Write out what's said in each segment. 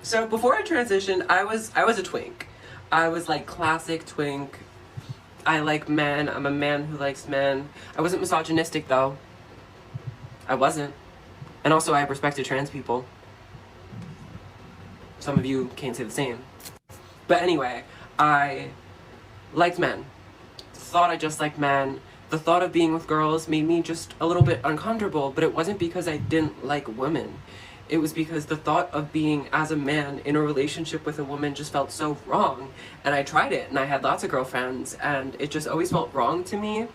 So before I transitioned, I was a twink. I was like classic twink. I like men. I'm a man who likes men. I wasn't misogynistic though. I wasn't. And also I respected trans people. Some of you can't say the same. But anyway, I liked men. Thought I just liked men. The thought of being with girls made me just a little bit uncomfortable, but it wasn't because I didn't like women. It was because the thought of being as a man in a relationship with a woman just felt so wrong. And I tried it and I had lots of girlfriends and it just always felt wrong to me.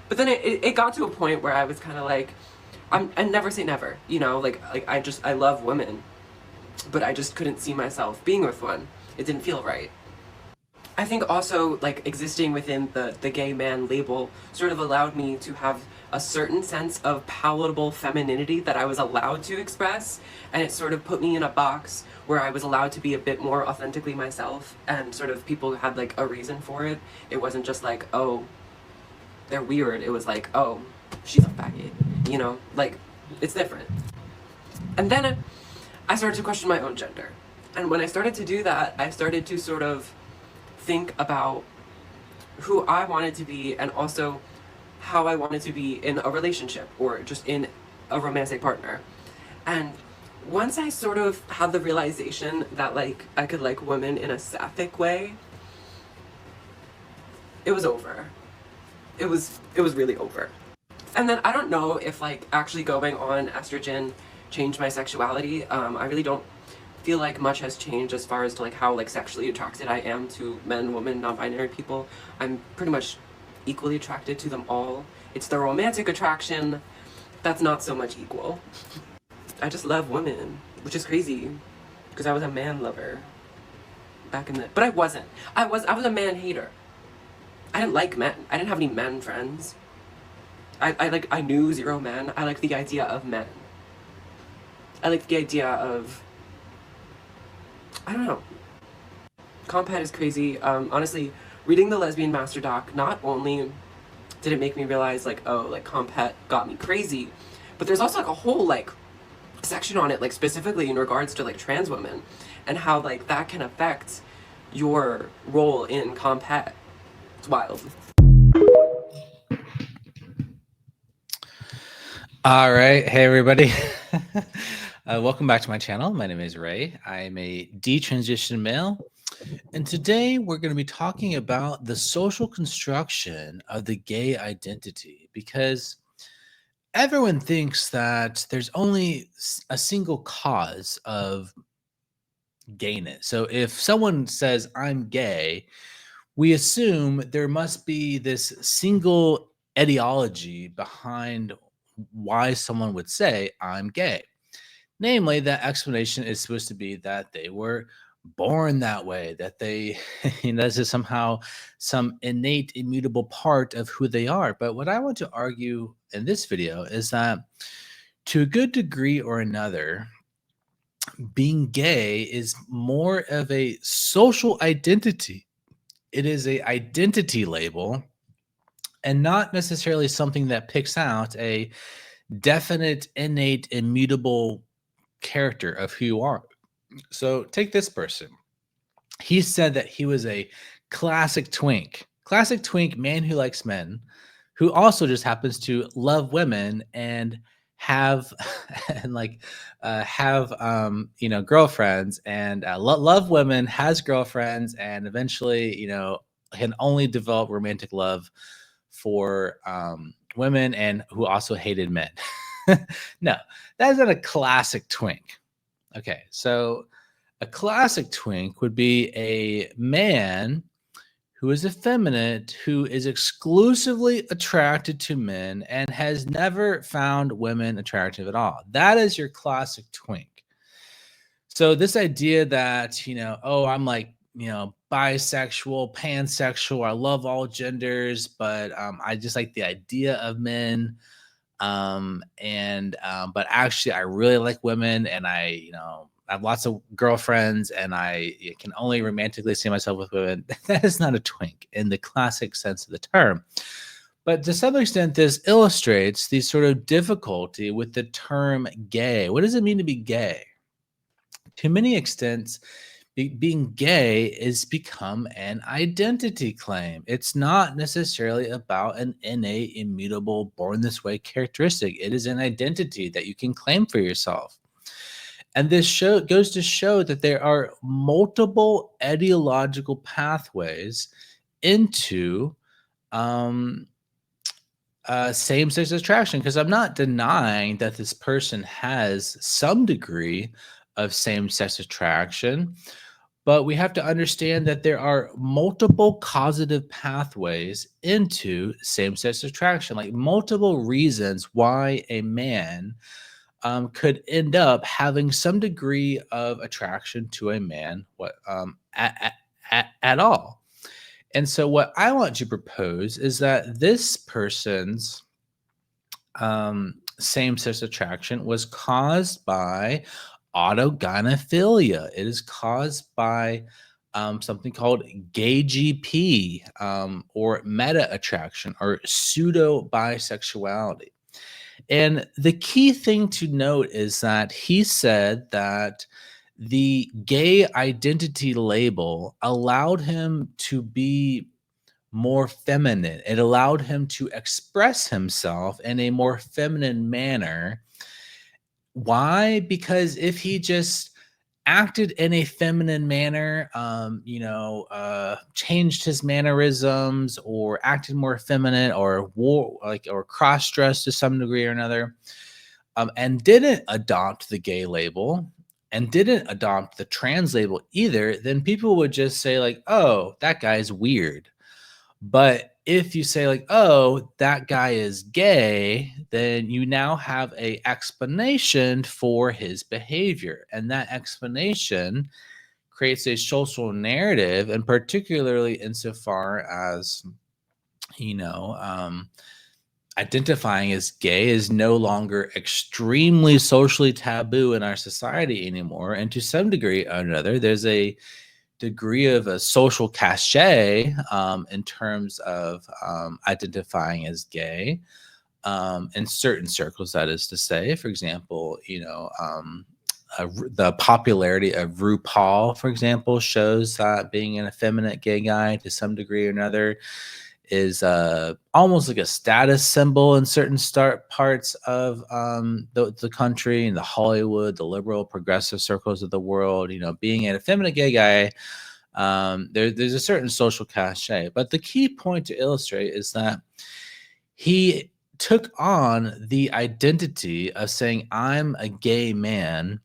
But then it got to a point where I was kind of like, I never say never, you know, like I love women, but I just couldn't see myself being with one. It didn't feel right. I think also like existing within the gay man label sort of allowed me to have a certain sense of palatable femininity that I was allowed to express, and it sort of put me in a box where I was allowed to be a bit more authentically myself, and sort of people had like a reason for it. It wasn't just like, oh, they're weird. It was like, oh, she's a faggot, you know, like it's different. And then I started to question my own gender. And when I started to do that, I started to sort of think about who I wanted to be and also how I wanted to be in a relationship or just in a romantic partner. And once I sort of had the realization that like I could like women in a sapphic way, it was over. It was really over. And then I don't know if like actually going on estrogen changed my sexuality. I really don't feel like much has changed as far as to like how like sexually attracted I am to men, women, non-binary people. I'm pretty much equally attracted to them all. It's the romantic attraction that's not so much equal. I just love women, which is crazy because I was a man lover back in the but I wasn't. I was a man hater. I didn't like men. I didn't have any men friends. I knew zero men. I like the idea of men. I like the idea of I don't know. Compet is crazy. Honestly, reading the Lesbian Master Doc, not only did it make me realize like, oh, like Compet got me crazy, but there's also like a whole like section on it, like specifically in regards to like trans women and how like that can affect your role in Compet. It's wild. All right. Hey, everybody. Welcome back to my channel. My name is Ray. I'm a detransition male. And today we're going to be talking about the social construction of the gay identity because everyone thinks that there's only a single cause of gayness. So if someone says, I'm gay, we assume there must be this single etiology behind why someone would say, I'm gay. Namely, that explanation is supposed to be that they were born that way, that they, this is somehow some innate, immutable part of who they are. But what I want to argue in this video is that to a good degree or another, being gay is more of a social identity. It is a identity label and not necessarily something that picks out a definite, innate, immutable character of who you are. So take this person. He said that he was a classic twink man who likes men, who also just happens to love women and have and like have girlfriends and love women, has girlfriends, and eventually can only develop romantic love for women and who also hated men. No, that is not a classic twink. Okay, so a classic twink would be a man who is effeminate, who is exclusively attracted to men and has never found women attractive at all. That is your classic twink. So this idea that, oh, I'm like, bisexual, pansexual, I love all genders, but I just like the idea of men. But actually I really like women and I have lots of girlfriends and I can only romantically see myself with women. That is not a twink in the classic sense of the term. But to some extent, this illustrates the sort of difficulty with the term gay. What does it mean to be gay? to many extents, being gay is become an identity claim. It's not necessarily about an innate, immutable, born this way characteristic. It is an identity that you can claim for yourself. And this goes to show that there are multiple ideological pathways into um, same-sex attraction, because I'm not denying that this person has some degree of same-sex attraction, but we have to understand that there are multiple causative pathways into same-sex attraction, like multiple reasons why a man could end up having some degree of attraction to a man at all. And so, what I want to propose is that this person's same sex attraction was caused by autogynephilia. It is caused by something called gay GP, or meta attraction, or pseudo bisexuality. And the key thing to note is that he said that the gay identity label allowed him to be more feminine. It allowed him to express himself in a more feminine manner. Why? Because if he just acted in a feminine manner, changed his mannerisms, or acted more feminine, or wore or cross-dressed to some degree or another, and didn't adopt the gay label and didn't adopt the trans label either, then people would just say like, oh, that guy's weird. But if you say like, oh, that guy is gay, then you now have a explanation for his behavior. And that explanation creates a social narrative, and particularly insofar as, you know, identifying as gay is no longer extremely socially taboo in our society anymore. And to some degree or another, there's a degree of a social cachet in terms of identifying as gay in certain circles. That is to say, for example, the popularity of RuPaul, for example, shows that being an effeminate gay guy to some degree or another is almost like a status symbol in certain parts of the country, and the Hollywood, the liberal, progressive circles of the world. Being an effeminate gay guy, there's a certain social cachet. But the key point to illustrate is that he took on the identity of saying, I'm a gay man,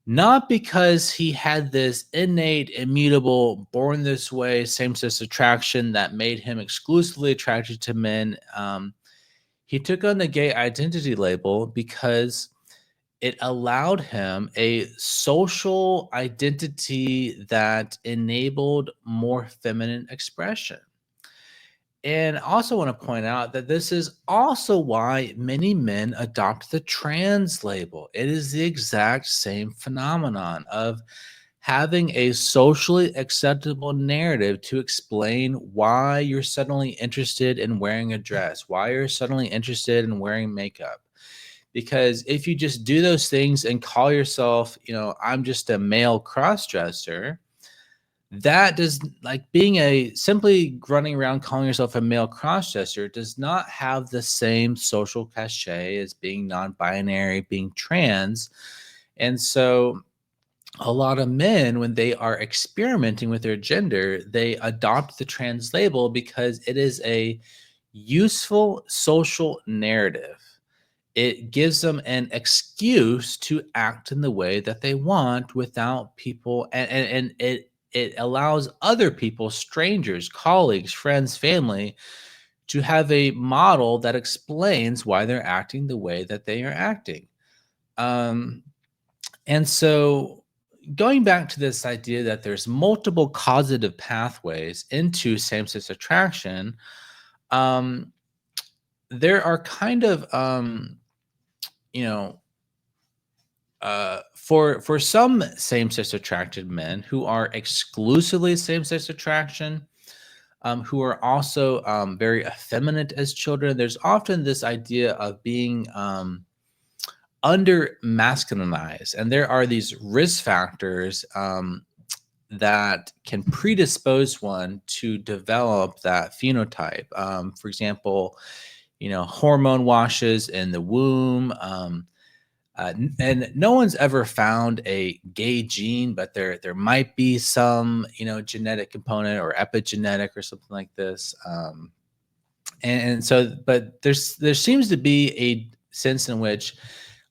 not because he had this innate, immutable, born this way, same-sex attraction that made him exclusively attracted to men. He took on the gay identity label because it allowed him a social identity that enabled more feminine expression. And I also want to point out that this is also why many men adopt the trans label. It is the exact same phenomenon of having a socially acceptable narrative to explain why you're suddenly interested in wearing a dress, why you're suddenly interested in wearing makeup. Because if you just do those things and call yourself, I'm just a male crossdresser, that does, like, being simply running around calling yourself a male crossdresser does not have the same social cachet as being non-binary, being trans. And so a lot of men, when they are experimenting with their gender, they adopt the trans label because it is a useful social narrative. It gives them an excuse to act in the way that they want without people, and it allows other people, strangers, colleagues, friends, family, to have a model that explains why they're acting the way that they are acting. And so, going back to this idea that there's multiple causative pathways into same-sex attraction, there are kind of for some same-sex attracted men who are exclusively same-sex attraction, who are also very effeminate as children, there's often this idea of being under masculinized, and there are these risk factors that can predispose one to develop that phenotype. For example, hormone washes in the womb. And no one's ever found a gay gene, but there might be some genetic component or epigenetic or something like this. And so, but there seems to be a sense in which,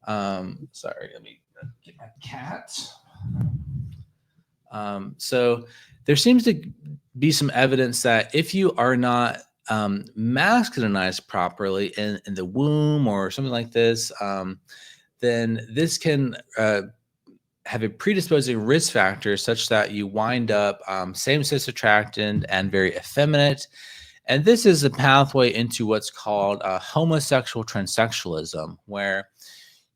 sorry, let me get my cat. So there seems to be some evidence that if you are not masculinized properly in the womb or something like this, then this can have a predisposing risk factor such that you wind up same-sex attracted and very effeminate. And this is a pathway into what's called homosexual transsexualism, where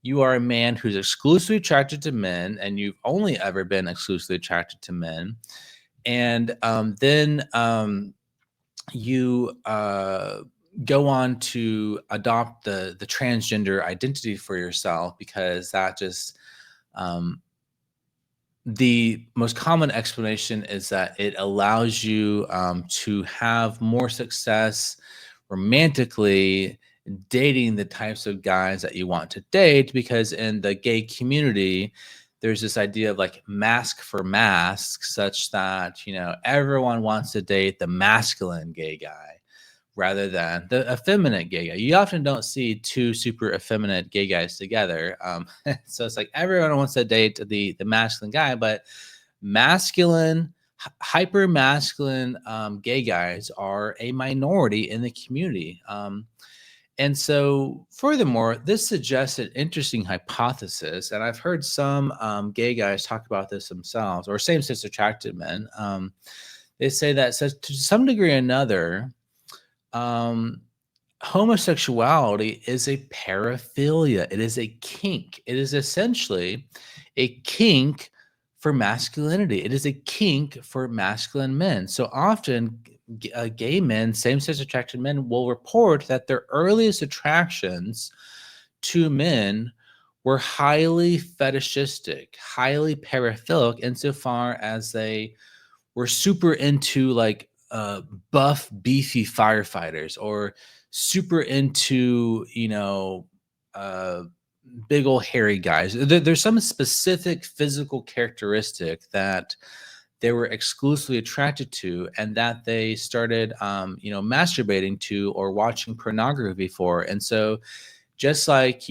you are a man who's exclusively attracted to men and you've only ever been exclusively attracted to men. And then you go on to adopt the transgender identity for yourself, because that just the most common explanation is that it allows you to have more success romantically dating the types of guys that you want to date, because in the gay community there's this idea of like mask for mask, such that everyone wants to date the masculine gay guy rather than the effeminate gay guy. You often don't see two super effeminate gay guys together. So it's like everyone wants to date the masculine guy, but masculine, hyper masculine gay guys are a minority in the community. And so furthermore, this suggests an interesting hypothesis, and I've heard some gay guys talk about this themselves, or same-sex attracted men. They say that to some degree or another, homosexuality is a paraphilia. It is a kink. It is essentially a kink for masculinity. It is a kink for masculine men. So often gay men, same-sex attracted men, will report that their earliest attractions to men were highly fetishistic, highly paraphilic, insofar as they were super into like buff, beefy firefighters, or super into big old hairy guys. There's some specific physical characteristic that they were exclusively attracted to, and that they started masturbating to or watching pornography for. And so just like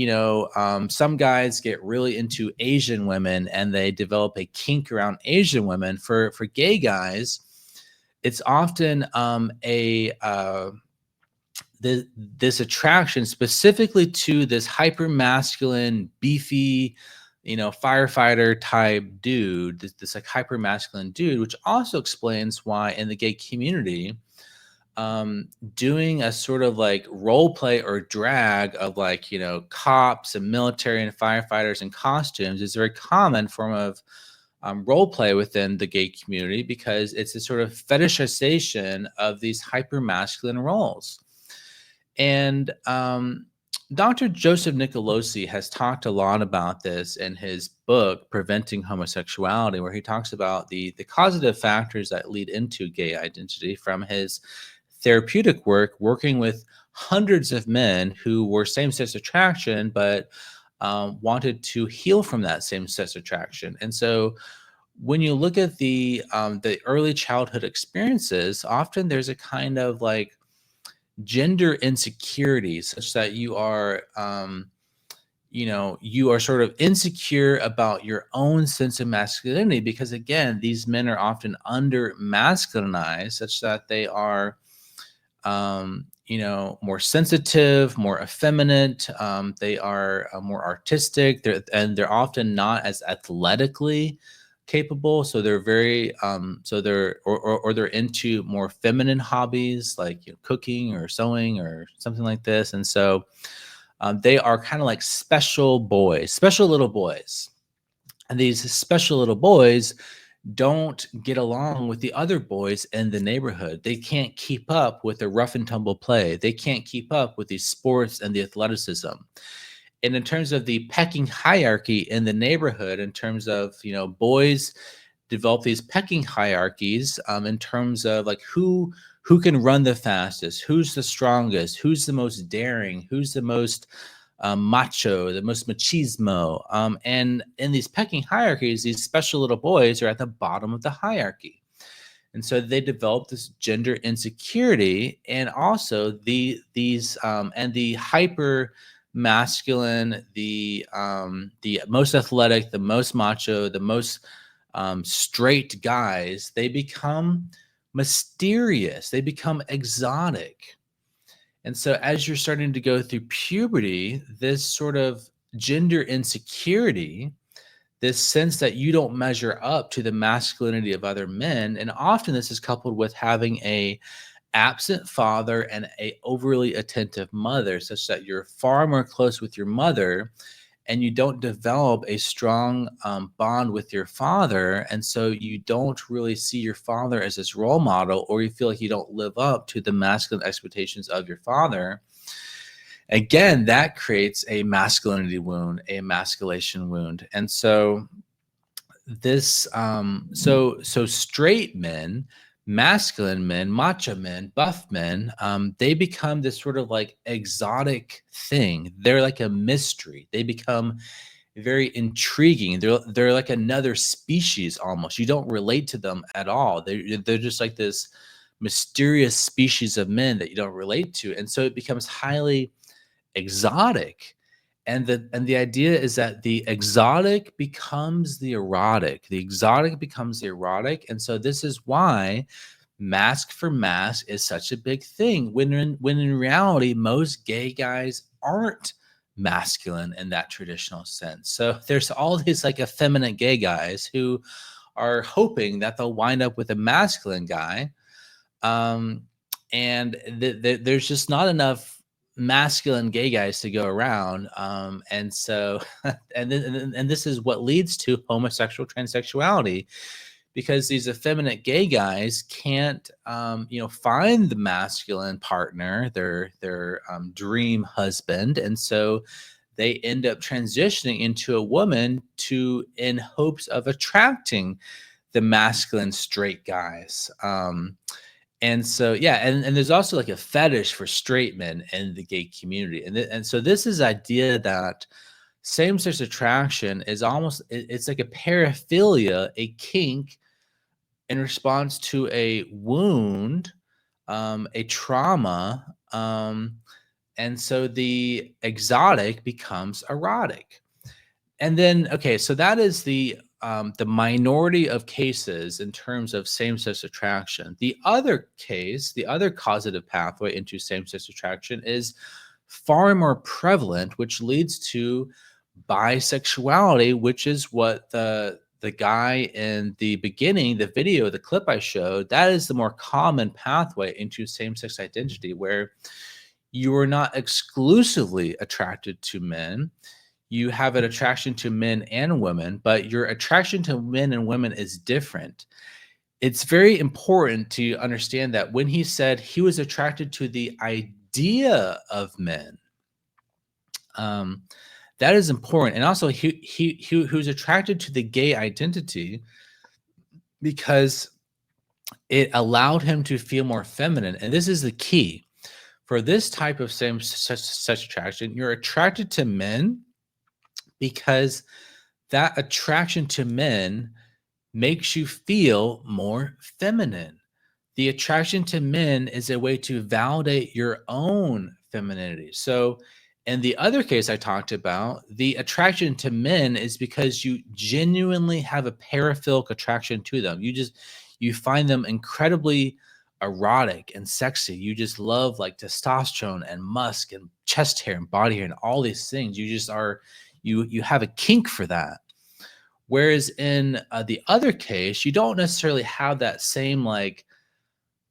some guys get really into Asian women and they develop a kink around Asian women, for gay guys it's often this attraction specifically to this hyper masculine, beefy, firefighter type dude, this like hyper masculine dude, which also explains why in the gay community, doing a sort of like role play or drag of like, cops and military and firefighters in costumes is a very common form of role play within the gay community, because it's a sort of fetishization of these hyper masculine roles. And Dr. Joseph Nicolosi has talked a lot about this in his book, Preventing Homosexuality, where he talks about the causative factors that lead into gay identity from his therapeutic work, working with hundreds of men who were same-sex attraction, but wanted to heal from that same-sex attraction. And so when you look at the early childhood experiences, often there's a kind of like gender insecurity, such that you are you are sort of insecure about your own sense of masculinity, because again, these men are often under masculinized, such that they are more sensitive, more effeminate. They are more artistic. They're often not as athletically capable. So they're very they're into more feminine hobbies like cooking or sewing or something like this. And so they are kind of like special little boys. And these special little boys don't get along with the other boys in the neighborhood. They can't keep up with the rough and tumble play. They can't keep up with the sports and the athleticism. And in terms of the pecking hierarchy in the neighborhood, in terms of, boys develop these pecking hierarchies, in terms of like who can run the fastest, who's the strongest, who's the most daring, who's the most macho, the most machismo. And in these pecking hierarchies, these special little boys are at the bottom of the hierarchy. And so they develop this gender insecurity, and also these and the hyper masculine, the most athletic, the most macho, the most straight guys. They become mysterious. They become exotic. And so as you're starting to go through puberty, this sort of gender insecurity, this sense that you don't measure up to the masculinity of other men, and often this is coupled with having a absent father and a overly attentive mother, such that you're far more close with your mother and you don't develop a strong bond with your father. And so you don't really see your father as this role model, or you feel like you don't live up to the masculine expectations of your father. Again, that creates a masculinity wound, a emasculation wound. And so this so straight men, masculine men, macho men, buff men, they become this sort of like exotic thing. They're like a mystery. They become very intriguing. They're like another species almost. You don't relate to them at all. They're just like this mysterious species of men that you don't relate to. And so it becomes highly exotic. And the idea is that the exotic becomes the erotic. The exotic becomes the erotic. And so this is why mask for mask is such a big thing. When in reality, most gay guys aren't masculine in that traditional sense. So there's all these like effeminate gay guys who are hoping that they'll wind up with a masculine guy. And there's just not enough masculine gay guys to go around. And so, and this is what leads to homosexual transsexuality, because these effeminate gay guys can't, find the masculine partner, their dream husband. And so they end up transitioning into a woman in hopes of attracting the masculine straight guys. And so, yeah, and there's also like a fetish for straight men in the gay community. And so this is idea that same-sex attraction is it's like a paraphilia, a kink in response to a wound, a trauma. And so the exotic becomes erotic. And then, okay, so that is the minority of cases in terms of same-sex attraction. The other case, the other causative pathway into same-sex attraction is far more prevalent, which leads to bisexuality, which is what the guy in the beginning, the video, the clip I showed, that is the more common pathway into same-sex identity, where you are not exclusively attracted to men. You have an attraction to men and women, but your attraction to men and women is different. It's very important to understand that when he said he was attracted to the idea of men, that is important. And also he was attracted to the gay identity because it allowed him to feel more feminine. And this is the key. For this type of same-sex attraction, you're attracted to men because that attraction to men makes you feel more feminine. The attraction to men is a way to validate your own femininity. So in the other case I talked about, the attraction to men is because you genuinely have a paraphilic attraction to them. You find them incredibly erotic and sexy. You just love like testosterone and musk and chest hair and body hair and all these things. You just are, you have a kink for that. Whereas in the other case, you don't necessarily have that same like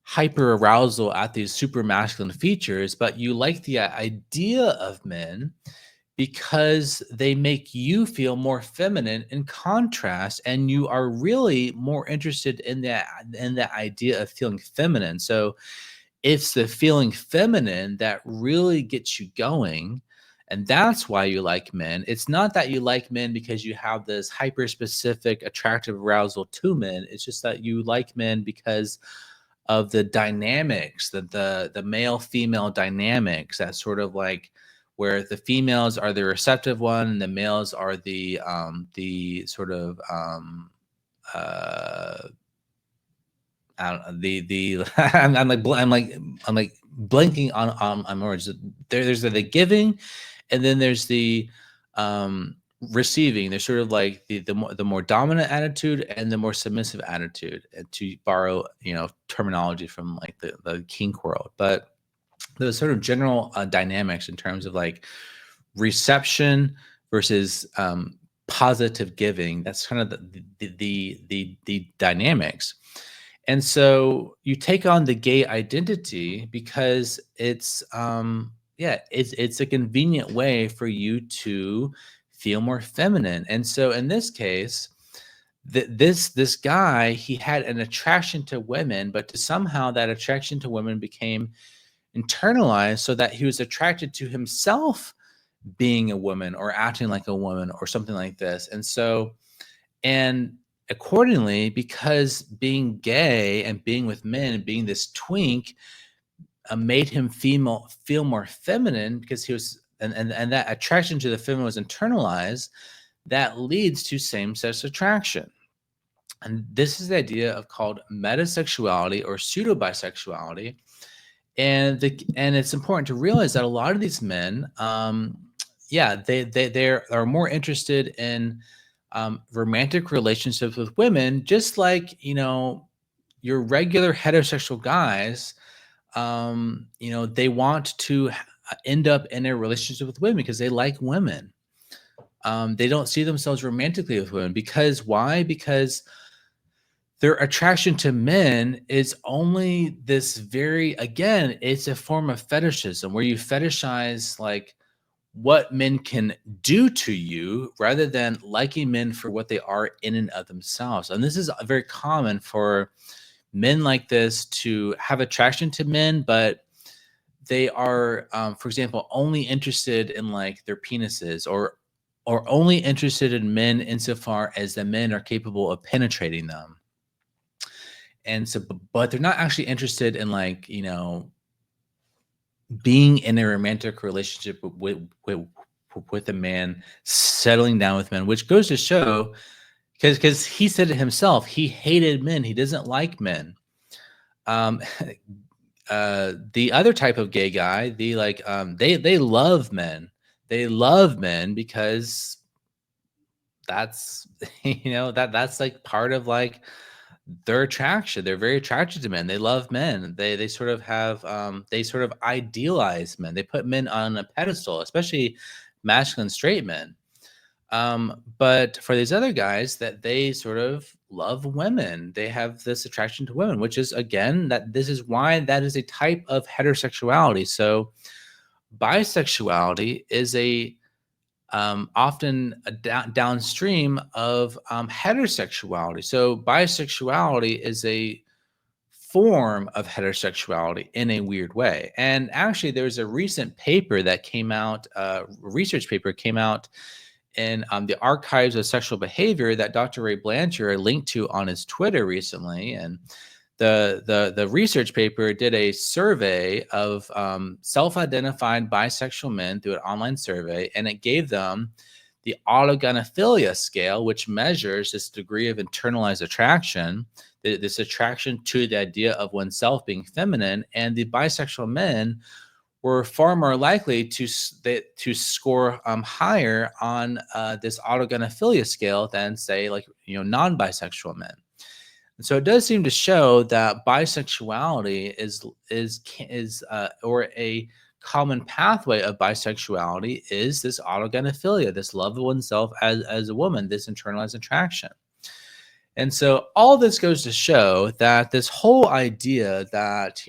hyper arousal at these super masculine features, but you like the idea of men because they make you feel more feminine in contrast, and you are really more interested in that idea of feeling feminine. So it's the feeling feminine that really gets you going. And that's why you like men. It's not that you like men because you have this hyper specific attractive arousal to men. It's just that you like men because of the dynamics, the male female dynamics, that sort of like where the females are the receptive one and the males are the sort of uh I don't know, the I'm like blanking on words. There's the giving, and then there's the um receiving. There's sort of like the more dominant attitude and the more submissive attitude, to borrow terminology from like the kink world. But the sort of general dynamics in terms of like reception versus positive giving. That's kind of the dynamics. And so you take on the gay identity because it's a convenient way for you to feel more feminine. And so in this case, this guy, he had an attraction to women, but somehow that attraction to women became internalized so that he was attracted to himself being a woman or acting like a woman or something like this. And accordingly, because being gay and being with men and being this twink made him feel more feminine, because he was and that attraction to the feminine was internalized, that leads to same-sex attraction. And this is the idea of called metasexuality or pseudo bisexuality. And it's important to realize that a lot of these men, they are more interested in romantic relationships with women, just like your regular heterosexual guys. They want to end up in a relationship with women because they like women. They don't see themselves romantically with women because why? Because their attraction to men is only this again, it's a form of fetishism where you fetishize like what men can do to you rather than liking men for what they are in and of themselves. And this is very common for men like this to have attraction to men, but they are, for example, only interested in like their penises or only interested in men insofar as the men are capable of penetrating them. And so, but they're not actually interested in like, being in a romantic relationship with a man, settling down with men, which goes to show, because he said it himself, he hated men. He doesn't like men. The other type of gay guy, they love men. They love men because that's that's like part of like their attraction. They're very attracted to men. They love men. They sort of have they sort of idealize men. They put men on a pedestal, especially masculine straight men. But for these other guys, that they sort of love women. They have this attraction to women, which is again that this is why that is a type of heterosexuality. So bisexuality is often downstream of heterosexuality. So bisexuality is a form of heterosexuality in a weird way. And actually, there's a recent paper that came out, a research paper came out in the Archives of Sexual Behavior that Dr. Ray Blanchard linked to on his Twitter recently. And the research paper did a survey of self-identified bisexual men through an online survey, and it gave them the autogynephilia scale, which measures this degree of internalized attraction, this attraction to the idea of oneself being feminine. And the bisexual men were far more likely to score higher on this autogynephilia scale than, say, like non-bisexual men. And so it does seem to show that bisexuality is or a common pathway of bisexuality is this autogynephilia, this love of oneself as a woman, this internalized attraction. And so all this goes to show that this whole idea that,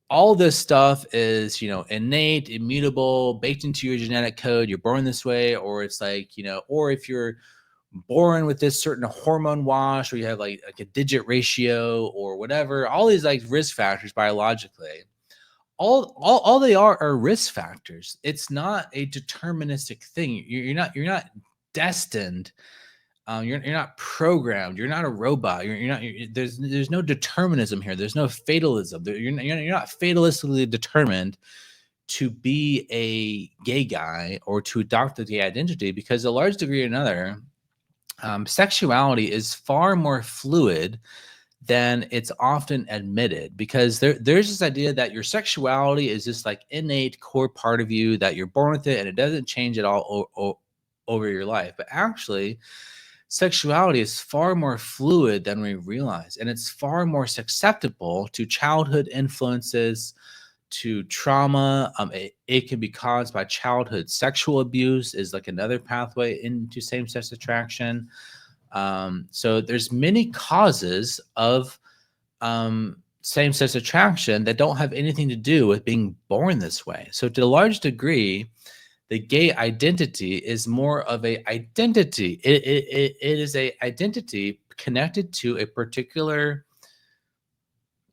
all this stuff is, innate, immutable, baked into your genetic code, you're born this way, or it's like, or if you're born with this certain hormone wash, or you have like a digit ratio or whatever, all these like risk factors biologically, all they are risk factors. It's not a deterministic thing. You're not destined. You're not programmed. You're not a robot. There's no determinism here. There's no fatalism. You're not fatalistically determined to be a gay guy or to adopt the gay identity, because a large degree or another, sexuality is far more fluid than it's often admitted, because there's this idea that your sexuality is this like innate core part of you, that you're born with it and it doesn't change at all over your life. But actually, sexuality is far more fluid than we realize, and it's far more susceptible to childhood influences, to trauma. It can be caused by childhood sexual abuse, is like another pathway into same-sex attraction. So there's many causes of same-sex attraction that don't have anything to do with being born this way. So to a large degree, the gay identity is more of a identity. It is a identity connected to a particular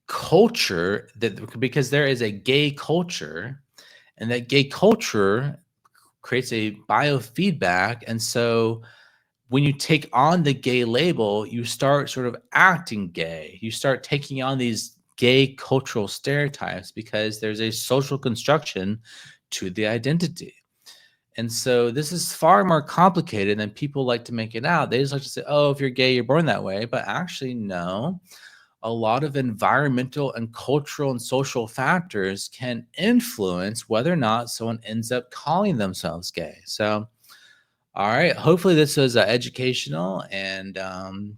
culture, that because there is a gay culture, and that gay culture creates a biofeedback. And so when you take on the gay label, you start sort of acting gay. You start taking on these gay cultural stereotypes because there's a social construction to the identity. And so this is far more complicated than people like to make it out. They just like to say, oh, if you're gay, you're born that way. But actually, no. A lot of environmental and cultural and social factors can influence whether or not someone ends up calling themselves gay. So, all right. Hopefully this was educational, and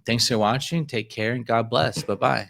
thanks for watching. Take care and God bless. Bye-bye.